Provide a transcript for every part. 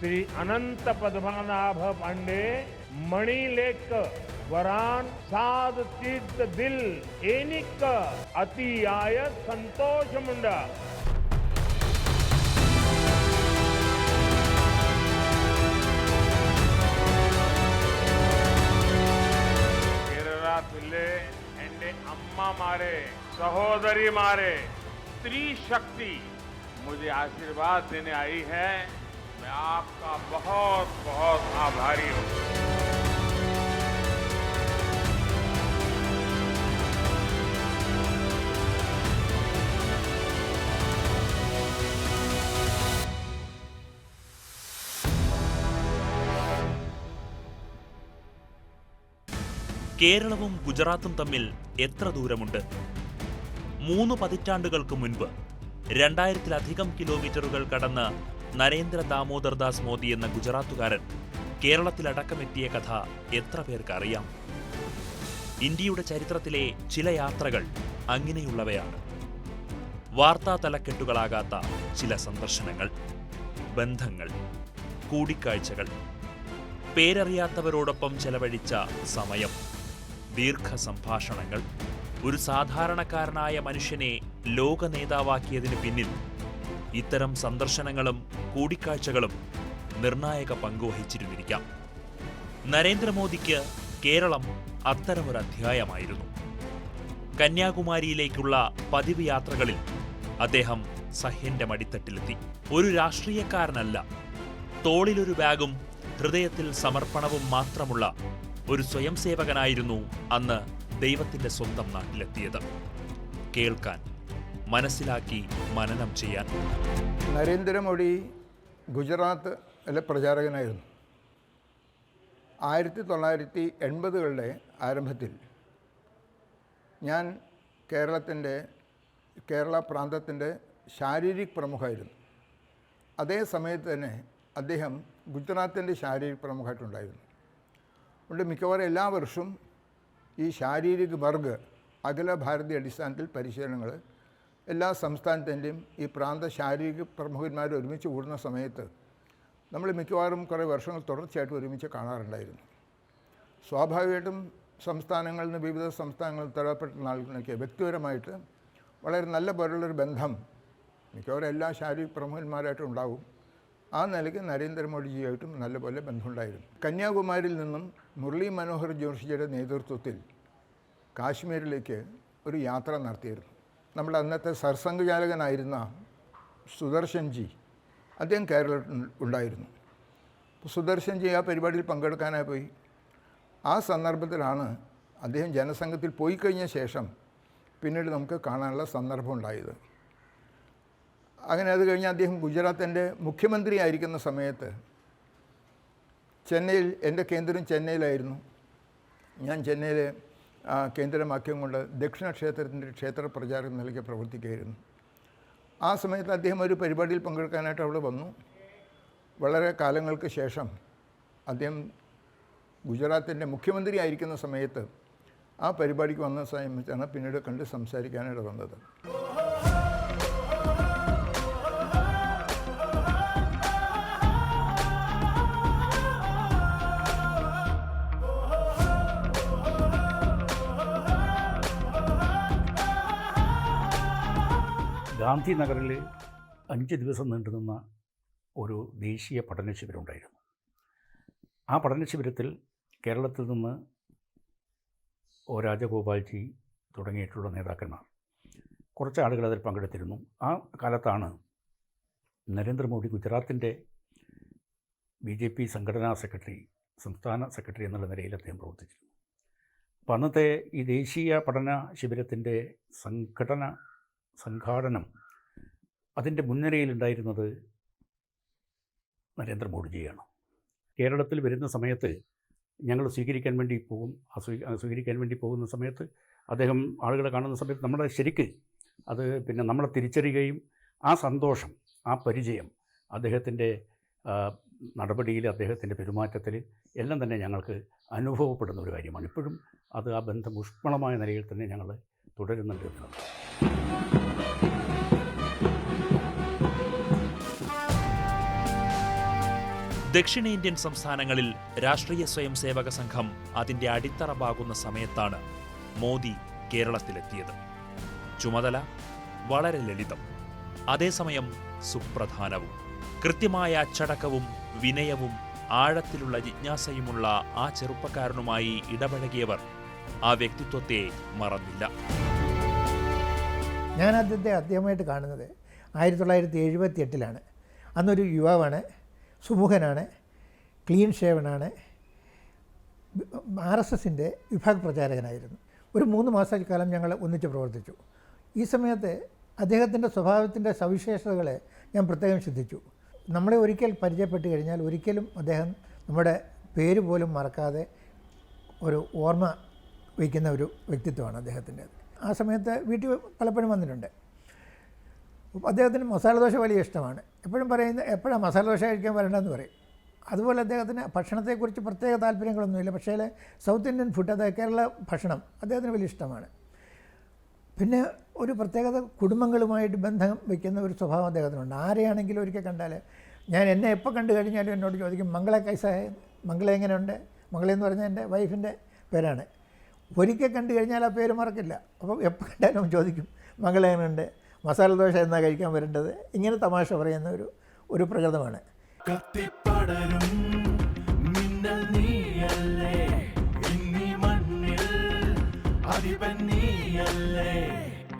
श्री अनंत पद्मनाभ पांडे मणिलेख वरान साध तीर्थ दिल एनिक अतियाय संतोष मुंडा കേരളത്തിലെ എന്റെ അമ്മമാരെ സഹോദരിമാരെ स्त्री शक्ति मुझे आशीर्वाद देने आई है। मैं आपका बहुत बहुत आभारी हूं। കേരളവും ഗുജറാത്തും തമ്മിൽ എത്ര ദൂരമുണ്ട്? 3 പതിറ്റാണ്ടുകൾക്ക് മുൻപ് 2000-ലധികം കിലോമീറ്ററുകൾ കടന്ന് നരേന്ദ്ര ദാമോദർ ദാസ് മോദി എന്ന ഗുജറാത്തുകാരൻ കേരളത്തിലടക്കമെത്തിയ കഥ എത്ര പേർക്ക് അറിയാം? ഇന്ത്യയുടെ ചരിത്രത്തിലെ ചില യാത്രകൾ അങ്ങനെയുള്ളവയാണ്. വാർത്താ തലക്കെട്ടുകളാകാത്ത ചില സന്ദർശനങ്ങൾ, ബന്ധങ്ങൾ, കൂടിക്കാഴ്ചകൾ, പേരറിയാത്തവരോടൊപ്പം ചെലവഴിച്ച സമയം, ദീർഘ സംഭാഷണങ്ങൾ, ഒരു സാധാരണക്കാരനായ മനുഷ്യനെ ലോക നേതാവാക്കിയതിന് പിന്നിൽ ഇത്തരം സന്ദർശനങ്ങളും കൂടിക്കാഴ്ചകളും നിർണായക പങ്കുവഹിച്ചിരുന്നിരിക്കാം. നരേന്ദ്രമോദിക്ക് കേരളം അത്തരമൊരു അധ്യായമായിരുന്നു. കന്യാകുമാരിയിലേക്കുള്ള പതിവ് യാത്രകളിൽ അദ്ദേഹം സഹ്യന്റെ മടിത്തട്ടിലെത്തി. ഒരു രാഷ്ട്രീയക്കാരനല്ല, തോളിലൊരു ബാഗും ഹൃദയത്തിൽ സമർപ്പണവും മാത്രമുള്ള ഒരു സ്വയം സേവകനായിരുന്നു അന്ന് ദൈവത്തിന്റെ സ്വന്തം നാട്ടിലെത്തിയത്. കേൾക്കാൻ, മനസ്സിലാക്കി മനനം ചെയ്യാൻ. നരേന്ദ്രമോദി ഗുജറാത്തിലെ പ്രചാരകനായിരുന്നു. 1980-കളുടെ ആരംഭത്തിൽ ഞാൻ കേരള പ്രാന്തത്തിൻ്റെ ശാരീരിക് പ്രമുഖായിരുന്നു. അതേ സമയത്ത് തന്നെ അദ്ദേഹം ഗുജറാത്തിൻ്റെ ശാരീരിക് പ്രമുഖമായിട്ടുണ്ടായിരുന്നു. അതുകൊണ്ട് മിക്കവാറും എല്ലാ വർഷവും ഈ ശാരീരിക് വർഗ് അഖില ഭാരതീയ അടിസ്ഥാനത്തിൽ പരിശീലനങ്ങൾ എല്ലാ സംസ്ഥാനത്തിൻ്റെയും ഈ പ്രാന്ത ശാരീരിക പ്രമുഖന്മാർ ഒരുമിച്ച് കൂടുന്ന സമയത്ത് നമ്മൾ മിക്കവാറും കുറേ വർഷങ്ങൾ തുടർച്ചയായിട്ട് ഒരുമിച്ച് കാണാറുണ്ടായിരുന്നു. സ്വാഭാവികമായിട്ടും സംസ്ഥാനങ്ങളിൽ നിന്ന് വിവിധ സംസ്ഥാനങ്ങളിൽ തടയപ്പെട്ട ആളുകളൊക്കെ വ്യക്തിപരമായിട്ട് വളരെ നല്ല പോലുള്ളൊരു ബന്ധം മിക്കവാറും എല്ലാ ശാരീരിക പ്രമുഖന്മാരായിട്ടും ഉണ്ടാവും. ആ നിലയ്ക്ക് നരേന്ദ്രമോദിജിയായിട്ടും നല്ലപോലെ ബന്ധമുണ്ടായിരുന്നു. കന്യാകുമാരിയിൽ നിന്നും മുരളി മനോഹർ ജോഷിയുടെ നേതൃത്വത്തിൽ കാശ്മീരിലേക്ക് ഒരു യാത്ര നടത്തിയിരുന്നു. നമ്മുടെ അന്നത്തെ സർസംഘചാലകനായിരുന്ന സുദർശൻജി അദ്ദേഹം കേരളത്തിൽ ഉണ്ടായിരുന്നു. സുദർശൻജി ആ പരിപാടിയിൽ പങ്കെടുക്കാനായി പോയി. ആ സന്ദർഭത്തിലാണ് അദ്ദേഹം ജനസംഘത്തിൽ പോയി കഴിഞ്ഞ ശേഷം പിന്നീട് നമുക്ക് കാണാനുള്ള സന്ദർഭം ഉണ്ടായത്. അങ്ങനെ അത് കഴിഞ്ഞ് അദ്ദേഹം ഗുജറാത്തിൻ്റെ മുഖ്യമന്ത്രി ആയിരിക്കുന്ന സമയത്ത് ചെന്നൈയിൽ, എൻ്റെ കേന്ദ്രം ചെന്നൈയിലായിരുന്നു. ഞാൻ ചെന്നൈയിലെ കേന്ദ്രമാക്കിയും കൊണ്ട് ദക്ഷിണ ക്ഷേത്രത്തിൻ്റെ ക്ഷേത്ര പ്രചാരക നിലയ്ക്ക് പ്രവർത്തിക്കുകയായിരുന്നു. ആ സമയത്ത് അദ്ദേഹം ഒരു പരിപാടിയിൽ പങ്കെടുക്കാനായിട്ട് അവിടെ വന്നു. വളരെ കാലങ്ങൾക്ക് ശേഷം അദ്ദേഹം ഗുജറാത്തിൻ്റെ മുഖ്യമന്ത്രി ആയിരിക്കുന്ന സമയത്ത് ആ പരിപാടിക്ക് വന്ന സമയത്താണ് പിന്നീട് കണ്ട് സംസാരിക്കാനായിട്ട് വന്നത്. ഗാന്ധിനഗറിൽ 5 ദിവസം നീണ്ടുനിന്ന ഒരു ദേശീയ പഠന ശിബിരമുണ്ടായിരുന്നു. ആ പഠന ശിബിരത്തിൽ കേരളത്തിൽ നിന്ന് ഒ രാജഗോപാൽജി തുടങ്ങിയിട്ടുള്ള നേതാക്കന്മാർ, കുറച്ച് ആളുകൾ അതിൽ പങ്കെടുത്തിരുന്നു. ആ കാലത്താണ് നരേന്ദ്രമോദി ഗുജറാത്തിൻ്റെ BJP സംഘടനാ സെക്രട്ടറി, സംസ്ഥാന സെക്രട്ടറി എന്നുള്ള നിലയിൽ അദ്ദേഹം പ്രവർത്തിച്ചിരുന്നു. അപ്പോൾ അന്നത്തെ ഈ ദേശീയ പഠന ശിബിരത്തിൻ്റെ സംഘാടനം അതിൻ്റെ മുൻനിരയിലുണ്ടായിരുന്നത് നരേന്ദ്രമോദിജിയാണ്. കേരളത്തിൽ വരുന്ന സമയത്ത് ഞങ്ങൾ സ്വീകരിക്കാൻ വേണ്ടി പോകുന്ന സമയത്ത് അദ്ദേഹം ആളുകളെ കാണുന്ന സമയത്ത് നമ്മളെ ശരിക്ക് അത് നമ്മളെ തിരിച്ചറിയുകയും ആ സന്തോഷം, ആ പരിചയം അദ്ദേഹത്തിൻ്റെ നടപടിയിൽ, അദ്ദേഹത്തിൻ്റെ പെരുമാറ്റത്തിൽ എല്ലാം തന്നെ ഞങ്ങൾക്ക് അനുഭവപ്പെടുന്ന ഒരു കാര്യമാണ്. ഇപ്പോഴും അത് ആ ബന്ധം ഊഷ്മളമായ നിലയിൽ തന്നെ ഞങ്ങൾ തുടരുന്നുണ്ട് എന്നുള്ളത്. ദക്ഷിണേന്ത്യൻ സംസ്ഥാനങ്ങളിൽ രാഷ്ട്രീയ സ്വയംസേവക സംഘം അതിന്റെ അടിത്തറ പാകുന്ന സമയത്താണ് മോദി കേരളത്തിലെത്തിയത്. ചുമതല വളരെ ലളിതം, അതേസമയം സുപ്രധാനവും. കൃത്യമായ അച്ചടക്കവും വിനയവും ആഴത്തിലുള്ള ജിജ്ഞാസയുമുള്ള ആ ചെറുപ്പക്കാരനുമായി ഇടപഴകിയവർ ആ വ്യക്തിത്വത്തെ മറന്നില്ല. ഞാൻ ആദ്യമായിട്ട് കാണുന്നത് 1978 അന്നൊരു യുവാവാണ്, സുമുഖനാണ്, ക്ലീൻ ഷേവനാണ്, RSSൻ്റെ വിഭാഗ പ്രചാരകനായിരുന്നു. ഒരു 3 മാസക്കാലം ഞങ്ങൾ ഒന്നിച്ച് പ്രവർത്തിച്ചു. ഈ സമയത്ത് അദ്ദേഹത്തിൻ്റെ സ്വഭാവത്തിൻ്റെ സവിശേഷതകളെ ഞാൻ പ്രത്യേകം ശ്രദ്ധിച്ചു. നമ്മളെ ഒരിക്കൽ പരിചയപ്പെട്ട് കഴിഞ്ഞാൽ ഒരിക്കലും അദ്ദേഹം നമ്മുടെ പേര് പോലും മറക്കാതെ ഒരു ഓർമ്മ വയ്ക്കുന്ന ഒരു വ്യക്തിത്വമാണ് അദ്ദേഹത്തിൻ്റേത്. ആ സമയത്ത് വീട്ടിൽ പലപ്പോഴും വന്നിട്ടുണ്ട്. അദ്ദേഹത്തിന് മസാല ദോശ വലിയ ഇഷ്ടമാണ്. എപ്പോഴും എപ്പോഴാണ് മസാല ദോശ കഴിക്കാൻ വരേണ്ടതെന്ന് പറയും. അതുപോലെ അദ്ദേഹത്തിന് ഭക്ഷണത്തെക്കുറിച്ച് പ്രത്യേക താല്പര്യങ്ങളൊന്നുമില്ല. പക്ഷേ സൗത്ത് ഇന്ത്യൻ ഫുഡ്, അതായത് കേരള ഭക്ഷണം അദ്ദേഹത്തിന് വലിയ ഇഷ്ടമാണ്. പിന്നെ ഒരു പ്രത്യേകത, കുടുംബങ്ങളുമായിട്ട് ബന്ധം വയ്ക്കുന്ന ഒരു സ്വഭാവം അദ്ദേഹത്തിനുണ്ട്. ആരെയാണെങ്കിലും ഒരിക്കൽ കണ്ടാൽ എന്നെ എപ്പോൾ കണ്ടു കഴിഞ്ഞാലും എന്നോട് ചോദിക്കും, മംഗളെ കൈസായ, മംഗളെ എങ്ങനെയുണ്ട്. മംഗളെന്ന് പറഞ്ഞാൽ എൻ്റെ വൈഫിൻ്റെ പേരാണ്. ഒരിക്കൽ കണ്ടു കഴിഞ്ഞാൽ ആ പേര് മറക്കില്ല. അപ്പോൾ എപ്പോൾ കണ്ടാലും ചോദിക്കും, മംഗളെ എങ്ങനെയുണ്ട്, മസാല ദോശ എന്നാ കഴിക്കാൻ വരേണ്ടത്. ഇങ്ങനെ തമാശ പറയുന്ന ഒരു പ്രകൃതമാണ്. കത്തിപ്പടരും മിന്നൽ നീയല്ലേ, ഇന്നീ മണ്ണിൽ അധിപൻ നീയല്ലേ.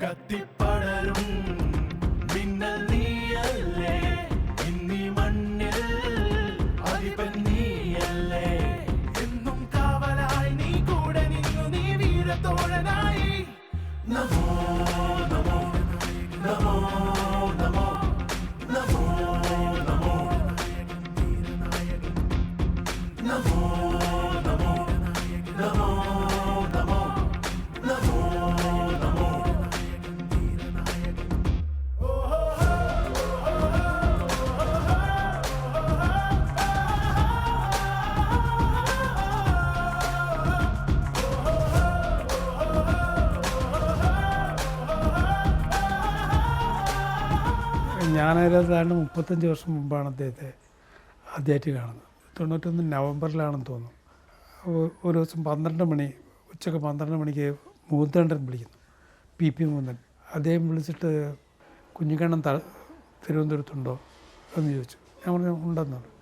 കത്തിപ്പടരും മിന്നൽ നീയല്ലേ, ഇന്നീ മണ്ണിൽ അധിപൻ നീയല്ലേ. എന്നും കാവലായി നീ കൂടെ നിന്നു, നീ വീരത്തോഴനായി. നമോ നമോ നമോ നമോ നമോ നമോ നമോ നമോ നമോ നമോ നമോ നമോ. ഞാനേതാണ്ട് 35 വർഷം മുമ്പാണ് അദ്ദേഹത്തെ ആദ്യമായിട്ട് കാണുന്നത്. 91 നവംബറിലാണെന്ന് തോന്നുന്നു. ഒരു ദിവസം 12 മണി, ഉച്ചക്ക് 12 മണിക്ക് മൂന്തണ്ടൻ വിളിക്കുന്നു, PP മൂന്തൻ. അദ്ദേഹം വിളിച്ചിട്ട് കുഞ്ഞിക്കണ്ണൻ തിരുവനന്തപുരത്തുണ്ടോ എന്ന് ചോദിച്ചു. ഞാൻ പറഞ്ഞു ഉണ്ടെന്ന് പറഞ്ഞു.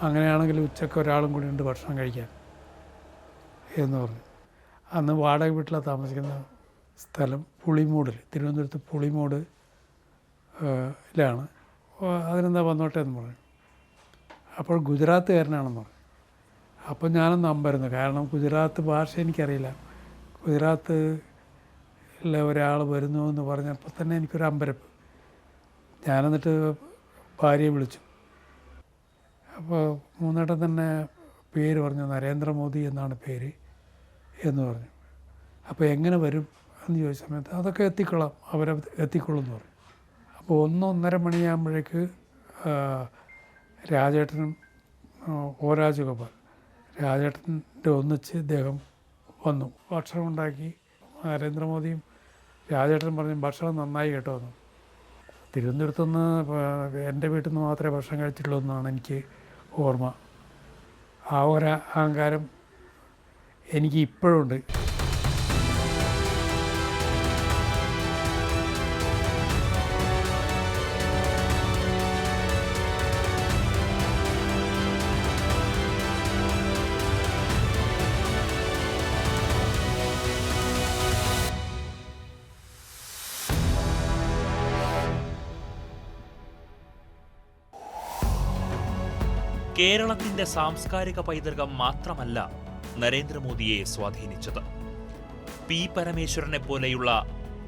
അങ്ങനെയാണെങ്കിൽ ഉച്ചക്ക് ഒരാളും കൂടി ഉണ്ട് ഭക്ഷണം കഴിക്കാൻ എന്ന് പറഞ്ഞു. അന്ന് വാടക വീട്ടിലാണ് താമസിക്കുന്ന സ്ഥലം പുളിമൂടിൽ, തിരുവനന്തപുരത്ത് പുളിമൂട് ലാണ്. അതിനെന്താ വന്നോട്ടെ എന്ന് പറഞ്ഞു. അപ്പോൾ ഗുജറാത്തുകാരനാണെന്ന് പറഞ്ഞു. അപ്പോൾ ഞാനൊന്ന് അമ്പരുന്നു, കാരണം ഗുജറാത്ത് ഭാഷ എനിക്കറിയില്ല. ഗുജറാത്തിലെ ഒരാൾ വരുന്നു എന്ന് പറഞ്ഞപ്പോൾ തന്നെ എനിക്കൊരു അമ്പരപ്പ്. ഞാനെന്നിട്ട് ഭാര്യയെ വിളിച്ചു. അപ്പോൾ മൂന്നേട്ടൻ തന്നെ പേര് പറഞ്ഞു, നരേന്ദ്രമോദി എന്നാണ് പേര് എന്ന് പറഞ്ഞു. അപ്പോൾ എങ്ങനെ വരും എന്ന് ചോദിച്ച സമയത്ത് അതൊക്കെ എത്തിക്കൊള്ളാം, അവരെ എത്തിക്കൊള്ളും എന്ന് പറഞ്ഞു. അപ്പോൾ 1-1.5 മണിയാകുമ്പോഴേക്ക് രാജേട്ടനും രാജഗോപാൽ രാജേട്ടൻ്റെ ഒന്നിച്ച് ഇദ്ദേഹം വന്നു. ഭക്ഷണം ഉണ്ടാക്കി. നരേന്ദ്രമോദിയും രാജേട്ടനും പറഞ്ഞു, ഭക്ഷണം നന്നായി കേട്ടോ എന്ന്. തിരുവനന്തപുരത്തുനിന്ന് എൻ്റെ വീട്ടിൽ നിന്ന് മാത്രമേ ഭക്ഷണം കഴിച്ചിട്ടുള്ളൂ എന്നാണ് എനിക്ക് ഓർമ്മ. ആ ഒരു അഹങ്കാരം എനിക്ക് ഇപ്പോഴുണ്ട്. കേരളത്തിന്റെ സാംസ്കാരിക പൈതൃകം മാത്രമല്ല നരേന്ദ്രമോദിയെ സ്വാധീനിച്ചത്. പി പരമേശ്വരനെ പോലെയുള്ള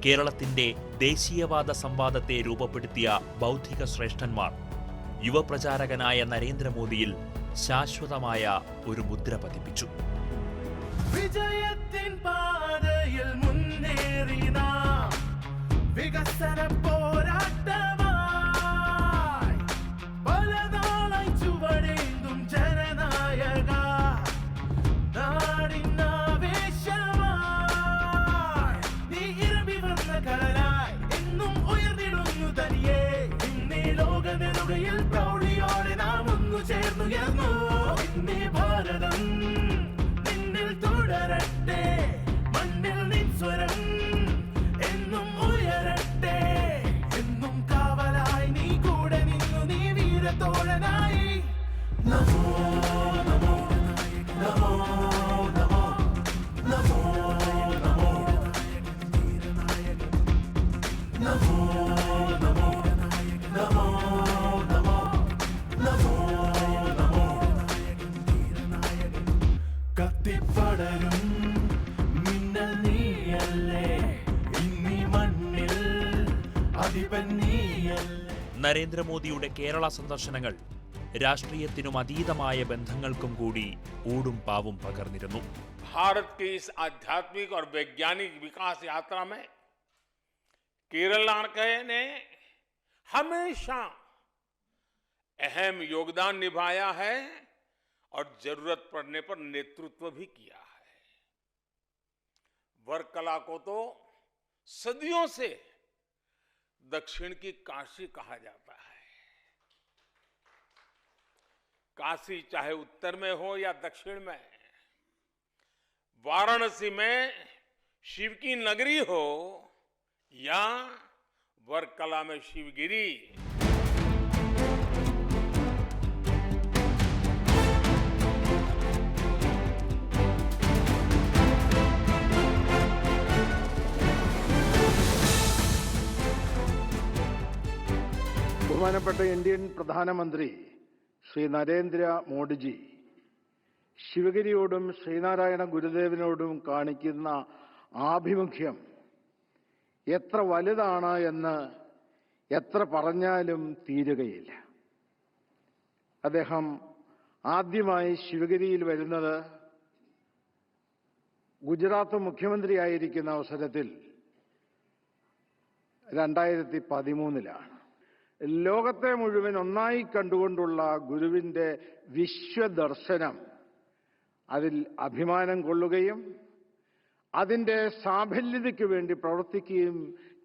കേരളത്തിന്റെ ദേശീയവാദ സംവാദത്തെ രൂപപ്പെടുത്തിയ ബൗദ്ധിക ശ്രേഷ്ഠന്മാർ യുവപ്രചാരകനായ നരേന്ദ്രമോദിയിൽ ശാശ്വതമായ ഒരു മുദ്ര പതിപ്പിച്ചു. വിജയത്തിൻ പാതയിൽ മുന്നേറി നാം വികസന പോരാട്ടമായി പലനാളായി ചുവടേന്തും ജനനായക നാടിനാവേശമായി നീ ഇറങ്ങി വന്ന കടലായി എന്നും ഉയർന്നിടുന്നു തനിയെ ഇന്നേ ലോക നെറുകയിൽ പ്രൗഢിയോടെ നാം ഒന്നു നരേന്ദ്രമോദിയുടെ കേരള സന്ദർശനങ്ങൾ രാഷ്ട്രീയത്തിനും അതീതമായ ബന്ധങ്ങൾക്കും കൂടി ഊടും പാവും പകർന്നിരുന്നു. भारत की इस आध्यात्मिक और वैज्ञानिक विकास यात्रा में केरला ने हमेशा अहम योगदान निभाया है और जरूरत पड़ने पर नेतृत्व भी किया है. वर्कला को तो सदियों से दक्षिण की काशी कहा जाता है. काशी चाहे उत्तर में हो या दक्षिण में, वाराणसी में शिव की नगरी हो या वर्कला में शिवगिरी, ബഹുമാനപ്പെട്ട ഇന്ത്യൻ പ്രധാനമന്ത്രി ശ്രീ നരേന്ദ്ര മോദിജി ശിവഗിരിയോടും ശ്രീനാരായണ ഗുരുദേവനോടും കാണിക്കുന്ന ആഭിമുഖ്യം എത്ര വലുതാണ് എന്ന് എത്ര പറഞ്ഞാലും തീരുകയില്ല. അദ്ദേഹം ആദ്യമായി ശിവഗിരിയിൽ വരുന്നത് ഗുജറാത്ത് മുഖ്യമന്ത്രിയായിരിക്കുന്ന അവസരത്തിൽ 2013 ലോകത്തെ മുഴുവൻ ഒന്നായി കണ്ടുകൊണ്ടുള്ള ഗുരുവിൻ്റെ വിശ്വദർശനം അതിൽ അഭിമാനം കൊള്ളുകയും അതിൻ്റെ സാഫല്യതയ്ക്ക് വേണ്ടി പ്രവർത്തിക്കുകയും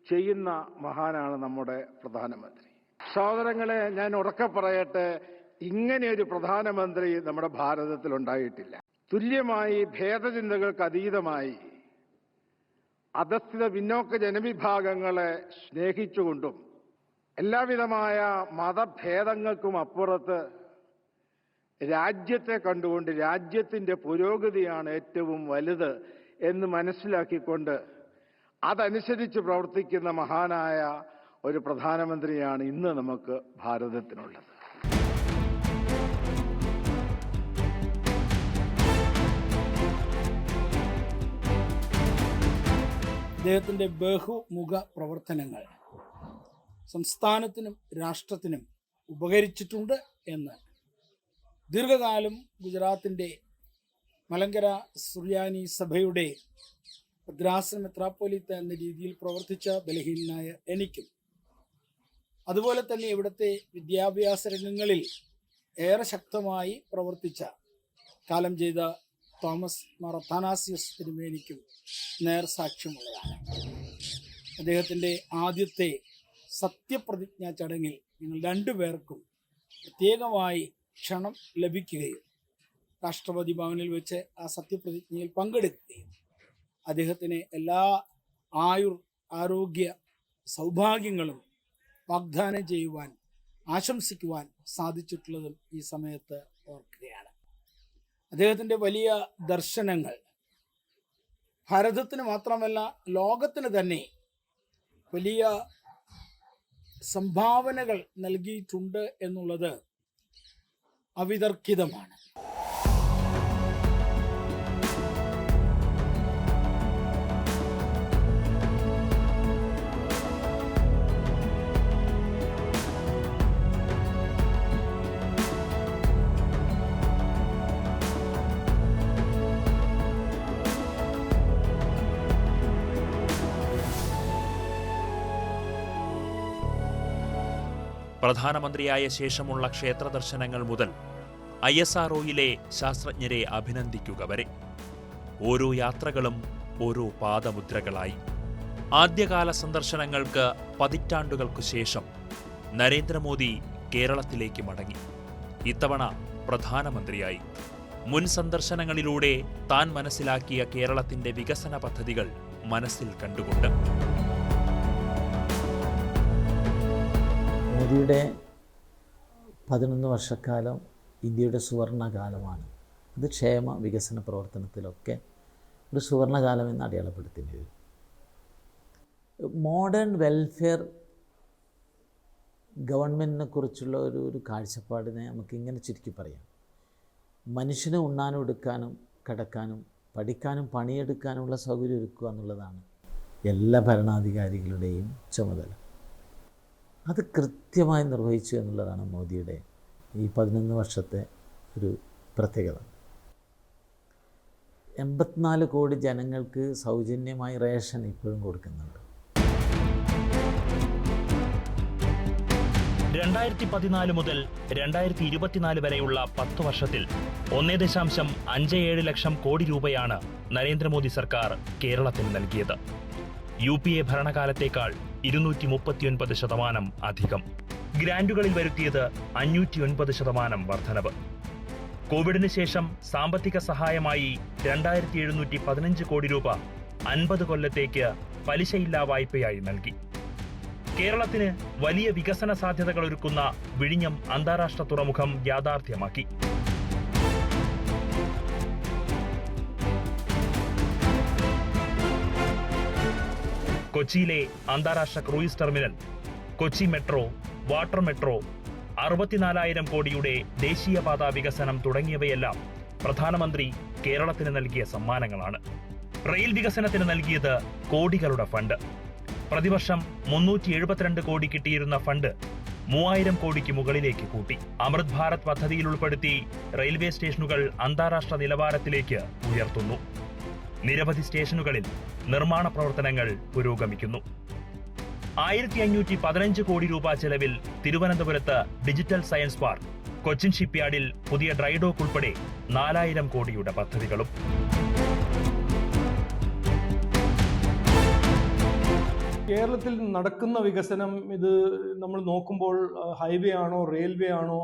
ചെയ്യുന്ന മഹാനാണ് നമ്മുടെ പ്രധാനമന്ത്രി. സഹോദരങ്ങളെ, ഞാൻ ഉറക്കെ പറയട്ടെ, ഇങ്ങനെയൊരു പ്രധാനമന്ത്രി നമ്മുടെ ഭാരതത്തിൽ ഉണ്ടായിട്ടില്ല. തുല്യമായി ഭേദചിന്തകൾക്ക് അതീതമായി അധസ്ഥിത പിന്നോക്ക ജനവിഭാഗങ്ങളെ സ്നേഹിച്ചുകൊണ്ടും എല്ലാവിധമായ മതഭേദങ്ങൾക്കും അപ്പുറത്ത് രാജ്യത്തെ കണ്ടുകൊണ്ട് രാജ്യത്തിൻ്റെ പുരോഗതിയാണ് ഏറ്റവും വലുത് എന്ന് മനസ്സിലാക്കിക്കൊണ്ട് അതനുസരിച്ച് പ്രവർത്തിക്കുന്ന മഹാനായ ഒരു പ്രധാനമന്ത്രിയാണ് ഇന്ന് നമുക്ക് ഭാരതത്തിനുള്ളത്. അദ്ദേഹത്തിൻ്റെ ബഹുമുഖ പ്രവർത്തനങ്ങൾ സംസ്ഥാനത്തിനും രാഷ്ട്രത്തിനും ഉപകരിച്ചിട്ടുണ്ട് എന്ന് ദീർഘകാലം ഗുജറാത്തിൻ്റെ മലങ്കര സുറിയാനി സഭയുടെ ഭദ്രാസന മെത്രാപ്പോലീത്ത എന്ന രീതിയിൽ പ്രവർത്തിച്ച ബലഹീനനായ എനിക്കും, അതുപോലെ തന്നെ ഇവിടുത്തെ വിദ്യാഭ്യാസ രംഗങ്ങളിൽ ഏറെ ശക്തമായി പ്രവർത്തിച്ച കാലം ചെയ്ത തോമസ് മാർ അത്താനാസിയസ് തിരുമേനിക്കും നേർസാക്ഷ്യമുള്ളതാണ്. അദ്ദേഹത്തിൻ്റെ ആദ്യത്തെ സത്യപ്രതിജ്ഞാ ചടങ്ങിൽ ഞങ്ങൾ രണ്ടുപേർക്കും പ്രത്യേകമായി ക്ഷണം ലഭിക്കുകയും രാഷ്ട്രപതി ഭവനിൽ വെച്ച് ആ സത്യപ്രതിജ്ഞയിൽ പങ്കെടുക്കുകയും അദ്ദേഹത്തിന് എല്ലാ ആരോഗ്യ സൗഭാഗ്യങ്ങളും വാഗ്ദാനം ചെയ്യുവാൻ ആശംസിക്കുവാൻ സാധിച്ചിട്ടുള്ളതും ഈ സമയത്ത് ഓർക്കുകയാണ്. അദ്ദേഹത്തിൻ്റെ വലിയ ദർശനങ്ങൾ ഭാരതത്തിന് മാത്രമല്ല ലോകത്തിന് തന്നെ വലിയ സംഭാവനകൾ നൽകിയിട്ടുണ്ട് എന്നുള്ളത് അവിതർക്കിതമാണ്. പ്രധാനമന്ത്രിയായ ശേഷമുള്ള ക്ഷേത്ര ദർശനങ്ങൾ മുതൽ ISROയിലെ ശാസ്ത്രജ്ഞരെ അഭിനന്ദിക്കുക വരെ ഓരോ യാത്രകളും ഓരോ പാദമുദ്രകളായി. ആദ്യകാല സന്ദർശനങ്ങൾക്ക് പതിറ്റാണ്ടുകൾക്കു ശേഷം നരേന്ദ്രമോദി കേരളത്തിലേക്ക് മടങ്ങി. ഇത്തവണ പ്രധാനമന്ത്രിയായി. മുൻ സന്ദർശനങ്ങളിലൂടെ താൻ മനസ്സിലാക്കിയ കേരളത്തിന്റെ വികസന പദ്ധതികൾ മനസ്സിൽ കണ്ടുകൊണ്ട് മോദിയുടെ 11 വർഷക്കാലം ഇന്ത്യയുടെ സുവർണകാലമാണ്. അത് ക്ഷേമ വികസന പ്രവർത്തനത്തിലൊക്കെ ഒരു സുവർണകാലം എന്ന് അടയാളപ്പെടുത്തേണ്ടി വരും. മോഡേൺ വെൽഫെയർ ഗവൺമെൻറ്റിനെ കുറിച്ചുള്ള ഒരു കാഴ്ചപ്പാടിനെ നമുക്കിങ്ങനെ ചുരുക്കി പറയാം. മനുഷ്യന് ഉണ്ണാനും എടുക്കാനും കിടക്കാനും പഠിക്കാനും പണിയെടുക്കാനുമുള്ള സൗകര്യം ഒരുക്കുക എന്നുള്ളതാണ് എല്ലാ ഭരണാധികാരികളുടെയും ചുമതല. അത് കൃത്യമായി നിർവഹിച്ചു എന്നുള്ളതാണ് മോദിയുടെ ഈ 11 വർഷത്തെ ഒരു പ്രത്യേകത. 84 കോടി ജനങ്ങൾക്ക് സൗജന്യമായി റേഷൻ ഇപ്പോഴും കൊടുക്കുന്നുണ്ട്. 2014 മുതൽ 2024 വരെയുള്ള 10 വർഷത്തിൽ 1.57 ലക്ഷം കോടി രൂപയാണ് നരേന്ദ്രമോദി സർക്കാർ കേരളത്തിന് നൽകിയത്. UPA ഭരണകാലത്തേക്കാൾ 239% അധികം. ഗ്രാന്റുകളിൽ വരുത്തിയത് 509% വർധനവ്. കോവിഡിന് ശേഷം സാമ്പത്തിക സഹായമായി 2715 കോടി രൂപ 50 കൊല്ലത്തേക്ക് പലിശയില്ലാ വായ്പയായി നൽകി. കേരളത്തിന് വലിയ വികസന സാധ്യതകൾ ഒരുക്കുന്ന വിഴിഞ്ഞം അന്താരാഷ്ട്ര തുറമുഖം യാഥാർത്ഥ്യമാക്കി. കൊച്ചിയിലെ അന്താരാഷ്ട്ര cruise terminal, Kochi metro, water metro, 64,000 കോടിയുടെ ദേശീയപാത വികസനം തുടങ്ങിയവയെല്ലാം പ്രധാനമന്ത്രി കേരളത്തിന് നൽകിയ സമ്മാനങ്ങളാണ്. റെയിൽ വികസനത്തിന് നൽകിയത് കോടികളുടെ ഫണ്ട്. പ്രതിവർഷം 372 കോടി കിട്ടിയിരുന്ന ഫണ്ട് 3000 കോടിക്ക് മുകളിലേക്ക് കൂട്ടി. അമൃത് ഭാരത് പദ്ധതിയിൽ ഉൾപ്പെടുത്തി റെയിൽവേ സ്റ്റേഷനുകൾ അന്താരാഷ്ട്ര നിലവാരത്തിലേക്ക് ഉയർത്തുന്നു. നിരവധി സ്റ്റേഷനുകളിൽ നിർമ്മാണ പ്രവർത്തനങ്ങൾ പുരോഗമിക്കുന്നു. 1515 കോടി രൂപ ചെലവിൽ തിരുവനന്തപുരത്ത് ഡിജിറ്റൽ സയൻസ് പാർക്ക്, കൊച്ചിൻ ഷിപ്പ്യാർഡിൽ പുതിയ ഡ്രൈഡോക്ക് ഉൾപ്പെടെ 4000 കോടിയുടെ പദ്ധതികളും. കേരളത്തിൽ നടക്കുന്ന വികസനം ഇത് നമ്മൾ നോക്കുമ്പോൾ ഹൈവേ ആണോ, റെയിൽവേ ആണോ,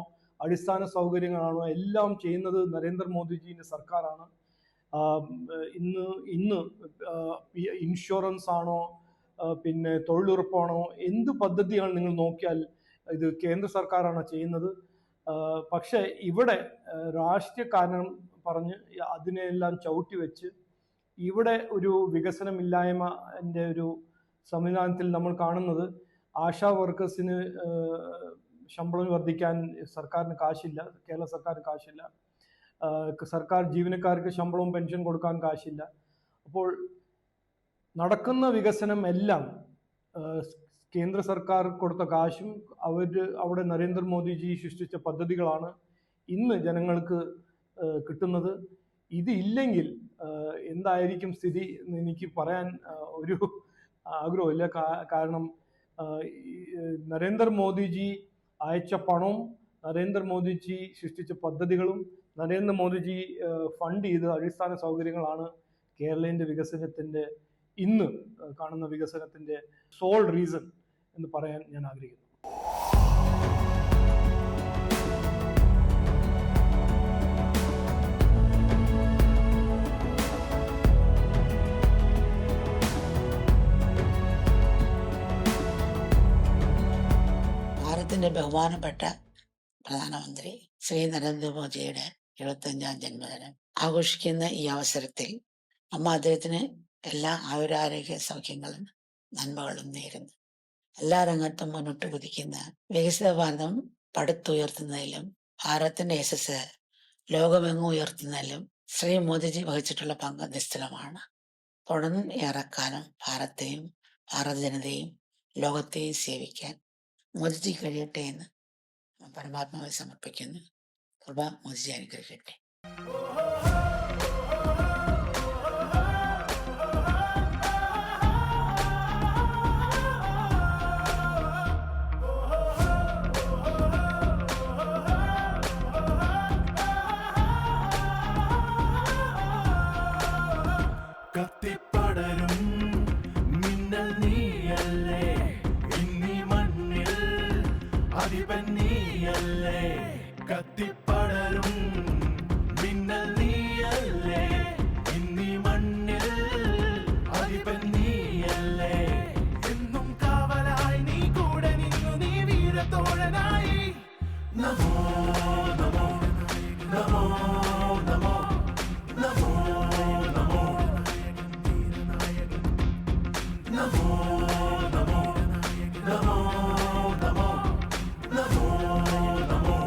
അടിസ്ഥാന സൗകര്യങ്ങളാണോ, എല്ലാം ചെയ്യുന്നത് നരേന്ദ്രമോദിജിയുടെ സർക്കാരാണ്. ഇന്ന് ഇൻഷുറൻസ് ആണോ, പിന്നെ തൊഴിലുറപ്പാണോ, എന്ത് പദ്ധതിയാണ് നിങ്ങൾ നോക്കിയാൽ ഇത് കേന്ദ്ര സർക്കാരാണ് ചെയ്യുന്നത്. പക്ഷേ ഇവിടെ രാഷ്ട്രീയ കാരണം പറഞ്ഞ് അതിനെല്ലാം ചവിട്ടി വെച്ച് ഇവിടെ ഒരു വികസനമില്ലായ്മൻ്റെ ഒരു സംവിധാനത്തിൽ നമ്മൾ കാണുന്നത്, ആശാ വർക്കേഴ്സിന് ശമ്പളം വർദ്ധിക്കാൻ സർക്കാരിന് കാശില്ല, കേരള സർക്കാരിന് കാശില്ല. സർക്കാർ ജീവനക്കാർക്ക് ശമ്പളവും പെൻഷൻ കൊടുക്കാൻ കാശില്ല. അപ്പോൾ നടക്കുന്ന വികസനം എല്ലാം കേന്ദ്ര സർക്കാർ കൊടുത്ത കാശും അവിടെ നരേന്ദ്രമോദിജി സൃഷ്ടിച്ച പദ്ധതികളാണ് ഇന്ന് ജനങ്ങൾക്ക് കിട്ടുന്നത്. ഇത് ഇല്ലെങ്കിൽ എന്തായിരിക്കും സ്ഥിതി എന്ന് എനിക്ക് പറയാൻ ഒരു ആഗ്രഹമില്ല. കാരണം നരേന്ദ്രമോദിജി അയച്ച പണവും നരേന്ദ്രമോദിജി സൃഷ്ടിച്ച പദ്ധതികളും നരേന്ദ്രമോദിജി ഫണ്ട് ചെയ്ത അടിസ്ഥാന സൗകര്യങ്ങളാണ് കേരളത്തിൻ്റെ വികസനത്തിൻ്റെ, ഇന്ന് കാണുന്ന വികസനത്തിൻ്റെ സോൾ റീസൺ എന്ന് പറയാൻ ഞാൻ ആഗ്രഹിക്കുന്നു. ഭാരതത്തിന്റെ ബഹുമാനപ്പെട്ട പ്രധാനമന്ത്രി ശ്രീ നരേന്ദ്രമോദിയുടെ 75ാം ജന്മദിനം ആഘോഷിക്കുന്ന ഈ അവസരത്തിൽ അദ്ദേഹത്തിന് എല്ലാ ആയുരാരോഗ്യ സൗഖ്യങ്ങളും നന്മകളും നേരുന്നു. എല്ലാ രംഗത്തും മുന്നോട്ട് കുതിക്കുന്ന വികസിത ഭാരതം പടുത്തുയർത്തുന്നതിലും ഭാരതത്തിന്റെ യശസ് ലോകമെങ്ങും ഉയർത്തുന്നതിലും ശ്രീ മോദിജി വഹിച്ചിട്ടുള്ള പങ്ക് നിസ്തുലമാണ്. തുടർന്ന് ഏറെക്കാലം ഭാരതത്തെയും ഭാരത ജനതയും ലോകത്തെയും സേവിക്കാൻ മോദിജി കഴിയട്ടെ എന്ന് പരമാത്മാവിൽ സമർപ്പിക്കുന്നു. കൃപ മോദിജി അനുഗ്രഹിക്കട്ടെ. കത്തിപ്പടരും മിന്നൽ നീയല്ലേ, ഇന്നീ മണ്ണിൽ അധിപൻ നീയല്ലേ. കത്തിപ്പടരും മിന്നൽ നീയല്ലേ, ഇന്നീ മണ്ണിൽ അധിപൻ നീയല്ലേ. എന്നും കാവലായി നീ കൂടെ നിന്നു, നീ വീരത്തോഴനായി. നമോ നമോ നമോ നമോ നമോ നമോ നമോ നമോ നമോ നമോ നമോ നമോ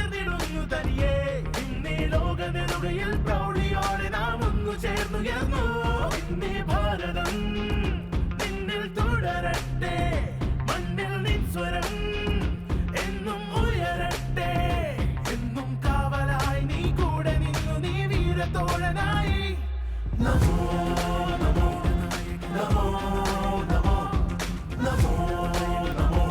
ഉയർന്നിടുന്നു തനിയെ. ഇന്നീ ലോകനെറുകയിൽ പ്രൗഢിയോടെ നാം ഒന്നു ചേർന്നുയർന്നു. ഇന്നീ ഭാരതം നിന്നിൽ തുടരട്ടെ, മണ്ണിൽ നിൻ സ്വരം എന്നും ഉയരട്ടെ. എന്നും കാവലായി നീ കൂടെ നിന്നു, നീ വീരത്തോഴനായി. നമോ നമോ നമോ നമോ നമോ നമോ നമോ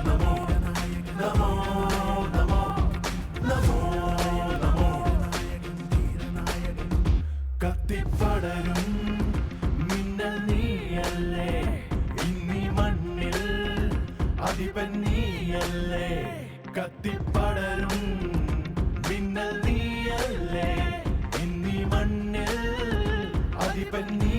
നമോ നമോ നമോ നമോ നമോ. കത്തിപ്പടരും മിന്നൽ നീയല്ലേ, ഇന്നീ മണ്ണിൽ അധിപൻ നീയല്ലേ. കത്തിപ്പടരും മിന്നൽ നീയല്ലേ, ഇന്നീ മണ്ണിൽ അധിപൻ നീ